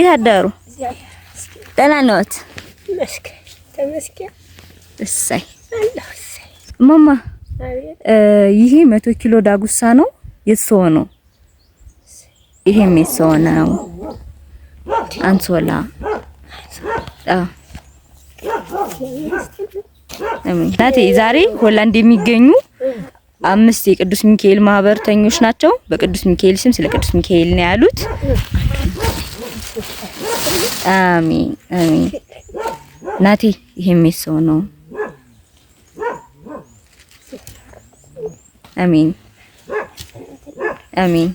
ይታደሩ ደህና ነዎት? ተመስገን። እሰይ ማማ ይሄ 100 ኪሎ ዳጉሳ ነው የሰው ነው። ይሄም የሰው ነው። አንሶላ ናቴ ዛሬ ሆላንድ የሚገኙ 5 የቅዱስ ሚካኤል ማህበርተኞች ናቸው። በቅዱስ ሚካኤል ስም ስለ ቅዱስ ሚካኤል ነው ያሉት። አሜን አሜን። ናቴ ይሄም የሰው ነው። አሜን አሜን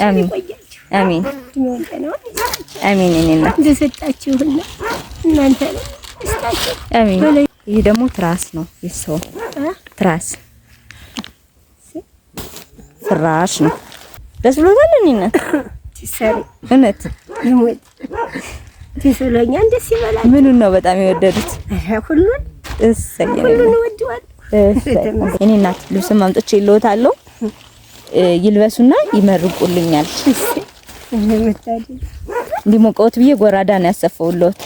አሜን አሜን አሜን። እኔና እንደሰጣችሁና እናንተ እስታችሁ አሜን። ይሄ ደግሞ ትራስ ነው የሰው ትራስ ፍራሽ ነው። ደስ ብሎታል። እኔና ትሰሪ እውነት ይሞት ትስለኛ ደስ ይበላል። ምኑን ነው በጣም የወደዱት? ሁሉን እሰይ ሁሉን ወደዋል። እኔ እናት ልብስም አምጥቼ ይለውታለሁ ይልበሱና ይመርቁልኛል። እንዲሞቀውት ብዬ ጎራዳ ነው ያሰፈውልዎት።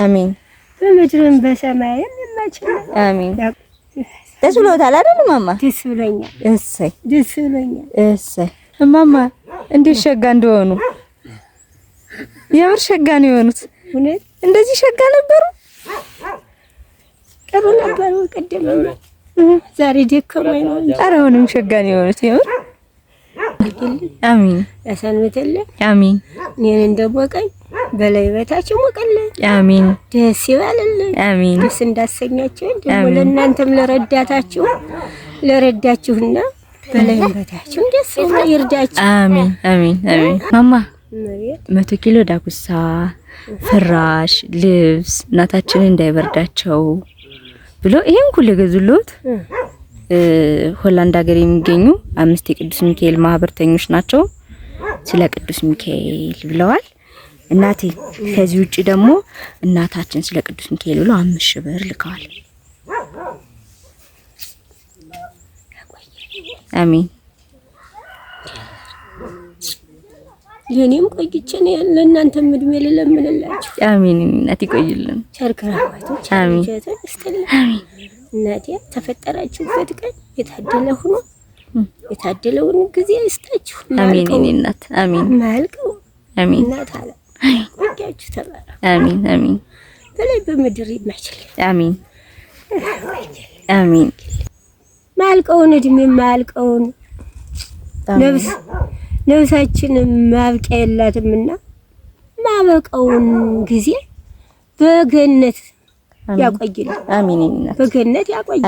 አሜን። በምድርም በሰማይም ይመችል። አሜን። ደስ ብሎታል አይደል ማማ? ደስ ብሎኛል። እሰይ ደስ ብሎኛል። እሰይ ማማ እንዴት ሸጋ እንደሆኑ የምር ሸጋ ነው የሆኑት። እውነት እንደዚህ ሸጋ ነበሩ? ጥሩ ነበሩ። ቀደም ዛሬ ደከመኝ ነው። ኧረ አሁንም ሸጋ ነው የሆኑት የምር። አሜን ያሰንብትልኝ። አሜን። እኔን እንደሞቀኝ በላይ በታች ሞቀልኝ። አሜን። ደስ ይበልልኝ። አሜን። ደስ እንዳሰኛችሁ ደግሞ ለእናንተም ለረዳችሁና በላይ በታች ደስ ይርዳችሁ። አሜን አሜን አሜን። ማማ 100 ኪሎ ዳጉሳ ፍራሽ ልብስ እናታችንን እንዳይበርዳቸው ብሎ ይሄን ሁሉ ገዙልዎት። ሆላንድ ሀገር የሚገኙ 5 የቅዱስ ሚካኤል ማህበርተኞች ናቸው። ስለ ቅዱስ ሚካኤል ብለዋል። እናቴ ከዚህ ውጪ ደግሞ እናታችን ስለ ቅዱስ ሚካኤል ብሎ 5,000 ብር ልከዋል። አሜን። የኔም ቆይቼን ለእናንተም እድሜ ልለምንላችሁ። አሜን። እናቴ ቆይልን። ቸርክራባቶች አሜን አሜን። እናቴ ተፈጠራችሁበት ቀን የታደለ ሆኖ የታደለውን ጊዜ ይስጣችሁ። አሜን። እናት አሜን። ማልቀው አሜን። እናት አለ ቆያችሁ ተባረክ። አሜን አሜን። በላይ በምድር ይማችል። አሜን አሜን። ማልቀውን እድሜ ማልቀውን ነፍሳችን ማብቂያ የላትምና ማበቃውን ጊዜ በገነት ያቆይልን። አሜን። በገነት ያቆይልን።